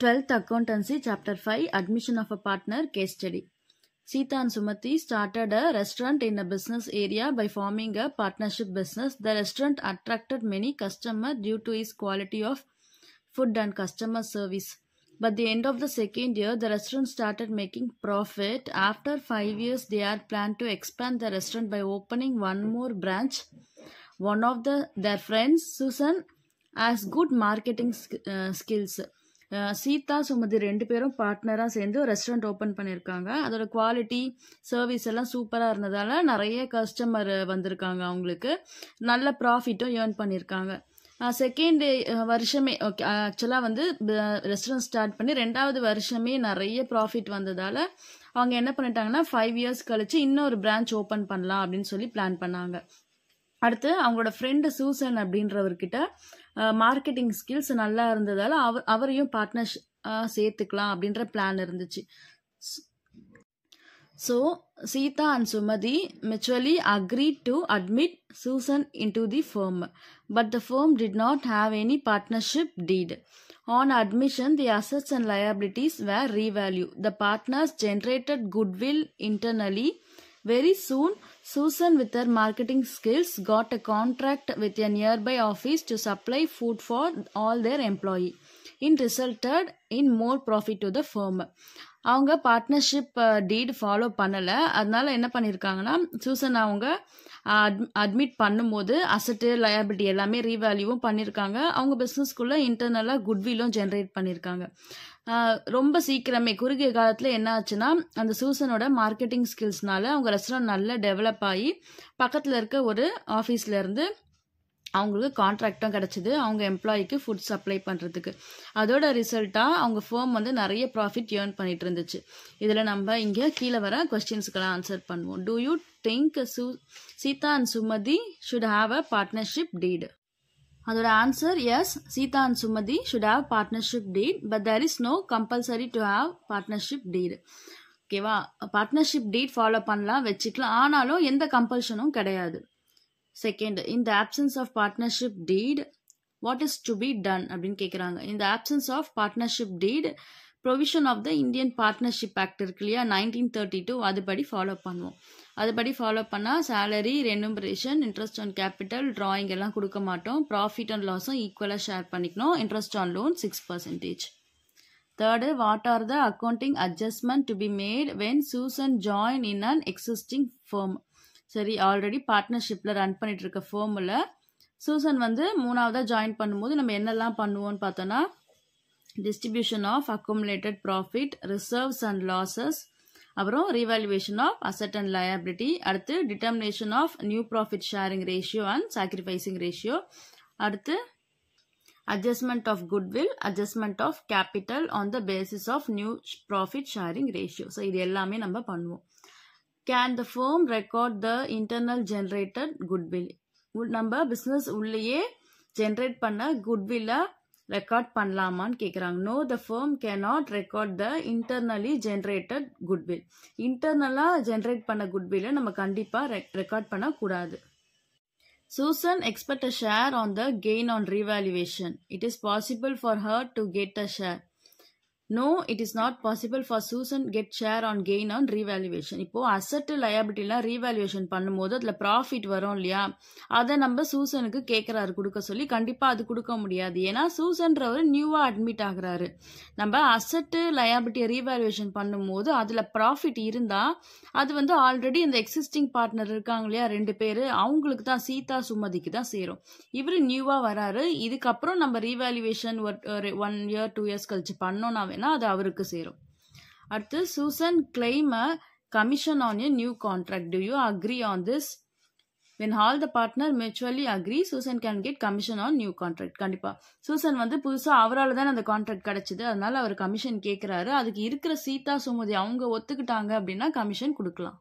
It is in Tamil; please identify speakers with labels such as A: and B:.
A: 12th Accountancy, Chapter 5, Admission of a Partner, Case Study. Sita and Sumati started a restaurant in a business area by forming a partnership business. The restaurant attracted many customers due to its quality of food and customer service. By the end of the second year, the restaurant started making profit. After 5 years, they had planned to expand the restaurant by opening one more branch. One of their friends, Susan, has good marketing skills. Sita Sumathi 2 பேரும் பார்ட்னராக சேர்ந்து ரெஸ்டாரண்ட் ஓப்பன் பண்ணியிருக்காங்க. அதோட குவாலிட்டி சர்வீஸ் எல்லாம் சூப்பராக இருந்ததால் நிறைய கஸ்டமர் வந்திருக்காங்க. அவங்களுக்கு நல்ல ப்ராஃபிட்டும் ஏர்ன் பண்ணியிருக்காங்க. செகண்ட் வருஷமே ஓகே ஆக்சுவலாக வந்து ரெஸ்டாரண்ட் ஸ்டார்ட் பண்ணி 2வது வருஷமே நிறைய ப்ராஃபிட் வந்ததால் அவங்க என்ன பண்ணிட்டாங்கன்னா 5 இயர்ஸ் கழிச்சு இன்னொரு பிரான்ச் ஓப்பன் பண்ணலாம் அப்படின்னு சொல்லி பிளான் பண்ணாங்க. அடுத்து அவங்களோட ஃப்ரெண்டு சூசன் அப்படின்றவர்கிட்ட மார்க்கெட்டிங் ஸ்கில்ஸ் நல்லா இருந்ததால் அவரையும் பார்ட்னர்ஷிப் சேர்த்துக்கலாம் அப்படின்ற பிளான் இருந்துச்சு. So Sita and Sumathi mutually agreed to admit Susan into the firm, but the firm did not have any partnership deed. On admission, the assets and liabilities were revalued. The partners generated goodwill internally. Very soon, Susan, with her marketing skills, got a contract with a nearby office to supply food for all their employees. It resulted in more profit to the firm. அவங்க பார்ட்னர்ஷிப் டீட் ஃபாலோ பண்ணலை. அதனால என்ன பண்ணியிருக்காங்கன்னா சூசன் அவங்க அட்மிட் பண்ணும்போது அசட்டு லயபிலிட்டி எல்லாமே ரீவேல்யூவும் பண்ணியிருக்காங்க. அவங்க பிஸ்னஸ்க்குள்ளே இன்டர்னலாக குட்வில்லும் ஜென்ரேட் பண்ணியிருக்காங்க. ரொம்ப சீக்கிரமே குறுகிய காலத்தில் என்ன ஆச்சுன்னா அந்த சூசனோட மார்க்கெட்டிங் ஸ்கில்ஸ்னால அவங்க ரெஸ்டாரண்ட் நல்லா டெவலப் ஆகி பக்கத்தில் இருக்க ஒரு ஆஃபீஸ்லேருந்து அவங்களுக்கு கான்ட்ராக்டும் கிடச்சிது அவங்க எம்ப்ளாயிக்கு ஃபுட் சப்ளை பண்ணுறதுக்கு. அதோட ரிசல்ட்டாக அவங்க ஃபேம் வந்து நிறைய ப்ராஃபிட் ஏர்ன் பண்ணிட்டு இருந்துச்சு. இதில் நம்ம இங்கே கீழே வர கொஸ்டின்ஸுக்கெல்லாம் ஆன்சர் பண்ணுவோம். Do you think Sita and Sumathi should have a partnership deed? அதோட answer yes, Sita and Sumathi should have partnership deed, but there is no compulsory to have partnership deed. ஓகேவா, பார்ட்னர்ஷிப் டீட் ஃபாலோ பண்ணலாம் வச்சுக்கலாம், ஆனாலும் எந்த கம்பல்ஷனும் கிடையாது. Second, in the absence of partnership deed, what is to be done அப்படின்னு கேட்குறாங்க. in the absence of partnership deed, provision of the Indian Partnership Act இருக்கு இல்லையா 1932, அதுபடி ஃபாலோ பண்ணுவோம். அதுபடி ஃபாலோ பண்ணால் salary, remuneration, interest on capital, drawing எல்லாம் கொடுக்க மாட்டோம். ப்ராஃபிட் அண்ட் லாஸும் ஈக்குவலாக ஷேர் பண்ணிக்கணும். Interest on loan 6%. Third, what are the accounting adjustment to be made when Susan join in an existing firm? சரி, ஆல்ரெடி பார்ட்னர்ஷிப்பில் ரன் பண்ணிட்டு இருக்க ஃபேர்மில் சூசன் வந்து 3ஆவதாக ஜாயின் பண்ணும்போது நம்ம என்னெல்லாம் பண்ணுவோம்னு பார்த்தோன்னா distribution of accumulated profit, reserves and losses, அப்புறம் revaluation of asset and liability, அடுத்து determination of new profit sharing ratio and sacrificing ratio, அடுத்து adjustment of goodwill, adjustment of capital on the basis of new profit sharing ratio. So இது எல்லாமே நம்ம பண்ணுவோம். Can the firm record the internal generated goodwill? நம்ம பிஸ்னஸ் உள்ளேயே ஜென்ரேட் பண்ண குட்வில்லை ரெக்கார்ட் பண்ணலாமான்னு கேட்குறாங்க. No, the firm cannot record the internally generated goodwill. இன்டர்னலாக ஜென்ரேட் பண்ண குட்வில்லை நம்ம கண்டிப்பாக ரெக்கார்ட் பண்ணக்கூடாது. Susan expect a share on the gain on revaluation. It is possible for her to get a share. No, it is not possible for Susan get share on gain on revaluation. இப்போ அசட் லயபிலிட்டிலாம் ரீவேல்யூவேஷன் பண்ணும்போது அதில் ப்ராஃபிட் வரும் இல்லையா, அதை நம்ம சூசனுக்கு கேட்குறாரு கொடுக்க சொல்லி. கண்டிப்பாக அது கொடுக்க முடியாது, ஏன்னா சூசன்றவர் நியூவாக அட்மிட் ஆகுறாரு. நம்ம அசட்டு லயபிலிட்டியை ரீவேல்யூவேஷன் பண்ணும்போது அதில் ப்ராஃபிட் இருந்தால் அது வந்து ஆல்ரெடி இந்த எக்ஸிஸ்டிங் பார்ட்னர் இருக்காங்க இல்லையா 2 பேர், அவங்களுக்கு தான் சீதா சுமதிக்கு தான் சேரும். இவர் நியூவாக வராரு, இதுக்கப்புறம் நம்ம ரீவேல்யூவேஷன் ஒரு 1 இயர் 2 இயர்ஸ் கழிச்சு பண்ணோன்னா அது அவருக்கு சேரும். அடுத்து Susan claim a commission on a new contract. Do you agree on this? when all the partner mutually agree, Susan can get commission on new contract. கண்டிப்பா சூசன் வந்து புதுசாக அவரால் தான் அந்த கான்ட்ராக்ட் கிடைச்சிது, அதனால அவர் கமிஷன் கேட்குறாரு. அதுக்கு இருக்கிற சீதா சுமதி அவங்க ஒத்துக்கிட்டாங்க அப்படின்னா கமிஷன் கொடுக்கலாம்.